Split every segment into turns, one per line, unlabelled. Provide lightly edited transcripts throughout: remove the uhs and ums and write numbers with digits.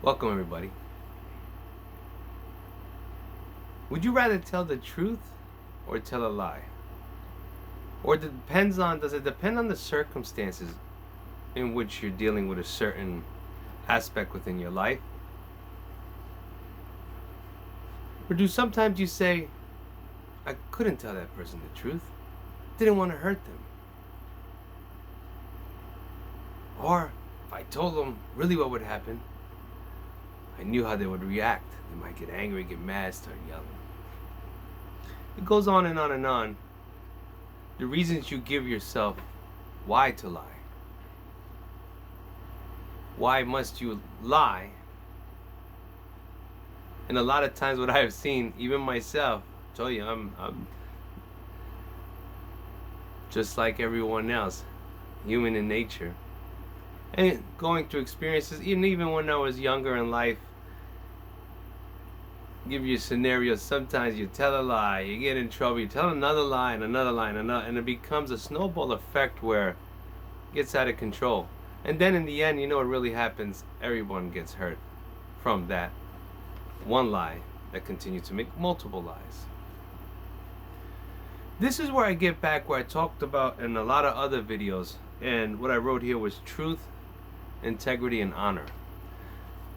Welcome, everybody. Would you rather tell the truth or tell a lie? Or does it depend on the circumstances in which you're dealing with a certain aspect within your life? Or do sometimes you say, I couldn't tell that person the truth, didn't want to hurt them? Or if I told them really what would happen, I knew how they would react. They might get angry, get mad, start yelling. It goes on and on and on. The reasons you give yourself why to lie. Why must you lie? And a lot of times what I have seen, even myself, I tell you, I'm just like everyone else, human in nature. And going through experiences, even when I was younger in life, give you scenarios. Sometimes you tell a lie, you get in trouble, you tell another lie and another lie and another, and it becomes a snowball effect where it gets out of control. And then in the end, you know what really happens? Everyone gets hurt from that one lie that continues to make multiple lies. This is where I get back where I talked about in a lot of other videos, and what I wrote here was truth, integrity, and honor.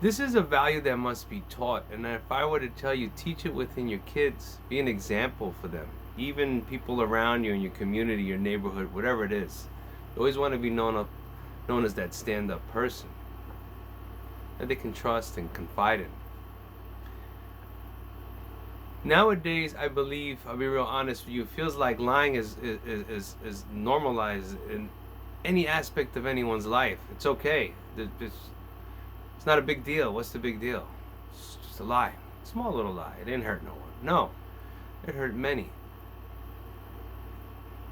This is a value that must be taught, and if I were to tell you, teach it within your kids, be an example for them, even people around you in your community, your neighborhood, whatever it is. You always want to be known as that stand-up person that they can trust and confide in. Nowadays, I believe, I'll be real honest with you, it feels like lying is normalized in any aspect of anyone's life. It's okay. It's not a big deal. What's the big deal? It's just a lie. Small little lie. It didn't hurt no one. No. It hurt many.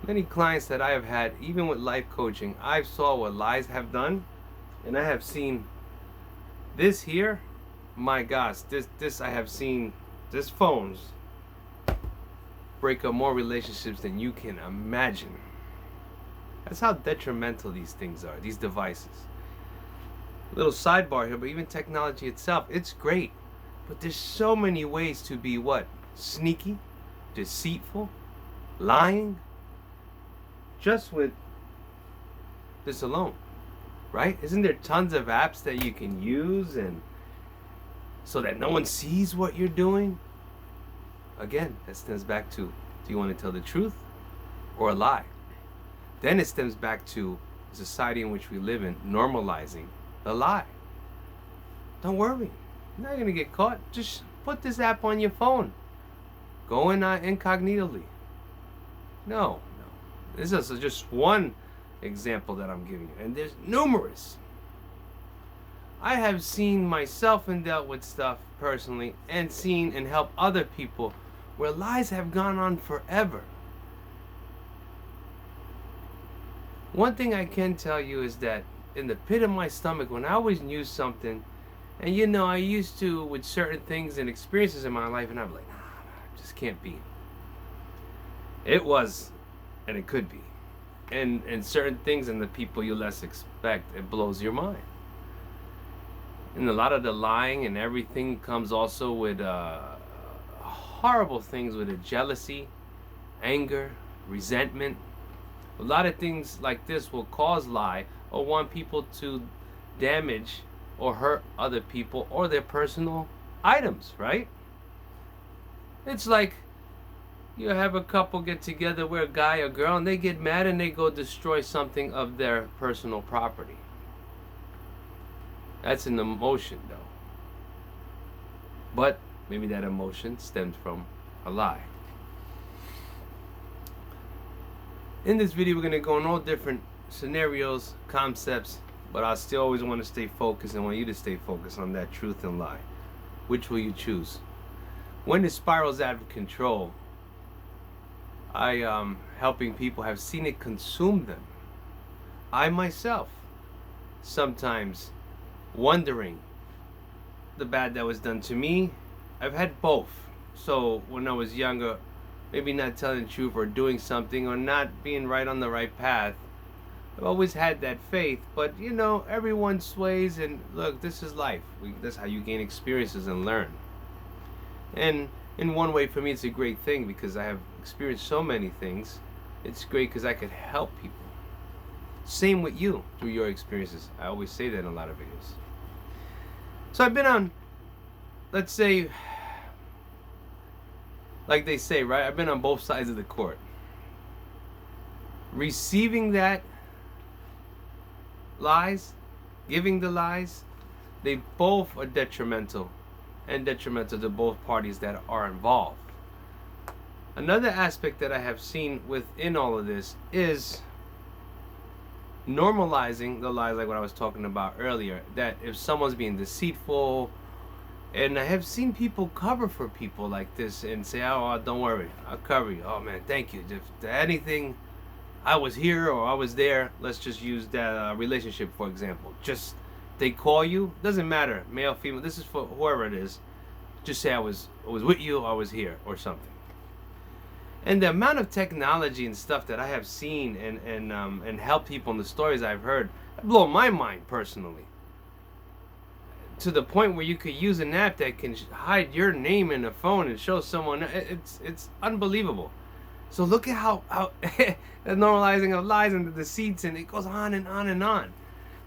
Many clients that I have had, even with life coaching, I've saw what lies have done, and I have seen this here. My gosh, this I have seen. This phones break up more relationships than you can imagine. That's how detrimental these things are, these devices. Little sidebar here, but even technology itself, it's great. But there's so many ways to be what? Sneaky, deceitful, lying. Just with this alone, right? Isn't there tons of apps that you can use and so that no one sees what you're doing? Again, that stems back to, do you want to tell the truth or a lie? Then it stems back to the society in which we live in, normalizing the lie. Don't worry, you're not going to get caught. Just put this app on your phone. Go in incognitally. No. This is just one example that I'm giving you, and there's numerous. I have seen myself and dealt with stuff personally, and seen and helped other people where lies have gone on forever. One thing I can tell you is that in the pit of my stomach, when I always knew something, and I used to with certain things and experiences in my life, and I'm like, nah, it just can't be. It was, and it could be. And certain things and the people you less expect, it blows your mind. And a lot of the lying and everything comes also with horrible things with it, jealousy, anger, resentment. A lot of things like this will cause lie or want people to damage or hurt other people or their personal items, right? It's like you have a couple get together where a guy or girl and they get mad and they go destroy something of their personal property. That's an emotion though. But maybe that emotion stems from a lie. In this video, we're going to go in all different scenarios, concepts, but I still always want to stay focused and want you to stay focused on that truth and lie. Which will you choose? When it spirals out of control, helping people have seen it consume them. I myself, sometimes wondering the bad that was done to me. I've had both. So when I was younger, maybe not telling the truth or doing something or not being right on the right path, I've always had that faith, but you know, everyone sways, and look, this is life. That's how you gain experiences and learn. And in one way, for me, it's a great thing because I have experienced so many things. It's great because I could help people. Same with you through your experiences. I always say that in a lot of videos. So I've been on, let's say, like they say, right? I've been on both sides of the court. Receiving that lies, giving the lies, they both are detrimental, and detrimental to both parties that are involved. Another aspect that I have seen within all of this is normalizing the lies, like what I was talking about earlier, that if someone's being deceitful, and I have seen people cover for people like this and say, oh, don't worry, I'll cover you. Oh man, thank you. If anything, I was here or I was there. Let's just use that relationship, for example. Just, they call you, doesn't matter, male, female, this is for whoever it is. Just say I was with you, I was here, or something. And the amount of technology and stuff that I have seen and helped people in the stories I've heard, that blow my mind personally. To the point where you could use an app that can hide your name in a phone and show someone. It's unbelievable. So look at how the normalizing of lies and the deceits, and it goes on and on and on.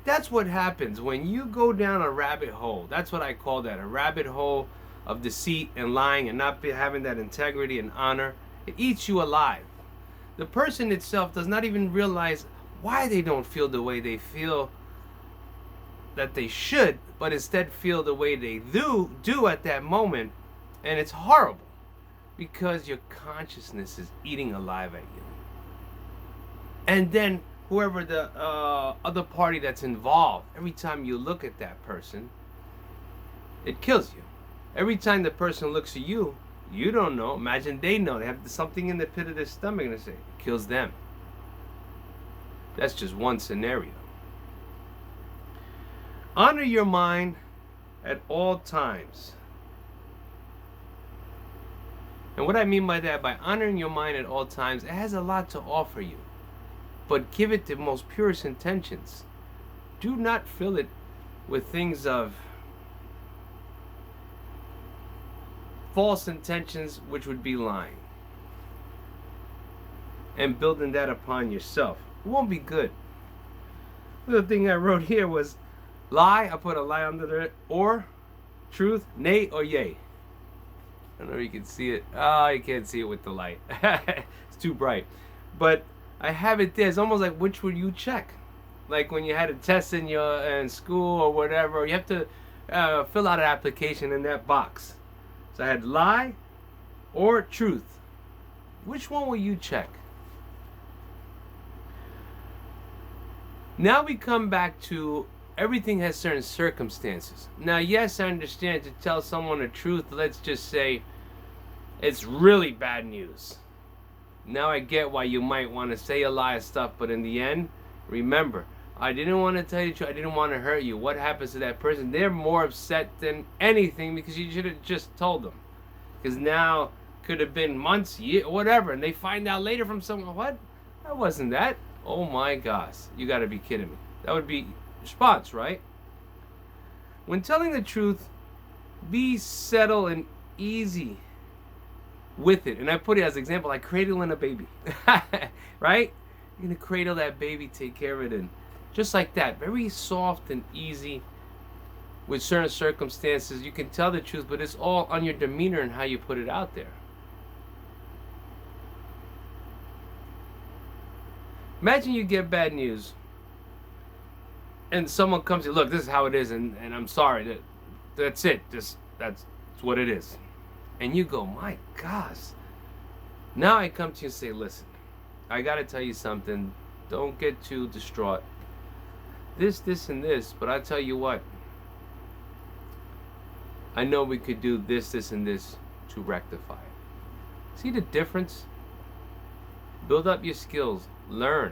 That's what happens when you go down a rabbit hole. That's what I call that, a rabbit hole of deceit and lying and not having that integrity and honor. It eats you alive. The person itself does not even realize why they don't feel the way they feel that they should, but instead feel the way they do at that moment. And it's horrible because your consciousness is eating alive at you. And then whoever the other party that's involved, every time you look at that person, it kills you. Every time the person looks at you, you don't know. Imagine they know. They have something in the pit of their stomach and they say, it kills them. That's just one scenario. Honor your mind at all times. And what I mean by that, by honoring your mind at all times, it has a lot to offer you. But give it the most purest intentions. Do not fill it with things of false intentions, which would be lying. And building that upon yourself. It won't be good. The thing I wrote here was lie. I put a lie under there. Or truth, nay or yay. I don't know if you can see it. Oh, you can't see it with the light. It's too bright. But I have it there. It's almost like, which would you check? Like when you had a test in school or whatever, you have to fill out an application in that box. So I had lie or truth. Which one will you check? Now we come back to everything has certain circumstances. Now, yes, I understand to tell someone the truth, let's just say it's really bad news. Now I get why you might want to say a lie of stuff, but in the end, remember, I didn't want to tell you the truth. I didn't want to hurt you. What happens to that person? They're more upset than anything because you should have just told them. Because now could have been months, years, whatever, and they find out later from someone, what? That wasn't that. Oh my gosh, you got to be kidding me. That would be response, right? When telling the truth, be settle and easy with it. And I put it as an example, like cradling a baby. Right? You're going to cradle that baby, take care of it, and just like that, very soft and easy with certain circumstances. You can tell the truth, but it's all on your demeanor and how you put it out there. Imagine you get bad news and someone comes to you, look, this is how it is, and I'm sorry, that's it, that's what it is. And you go, my gosh. Now I come to you and say, listen, I gotta tell you something, don't get too distraught. This, and this, but I tell you what, I know we could do this, and this to rectify it. See the difference? Build up your skills. Learn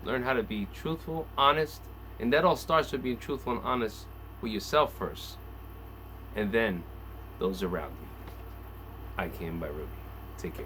how to be truthful, honest, and that all starts with being truthful and honest with yourself first, and then those around you. I came by Rubey. Take care.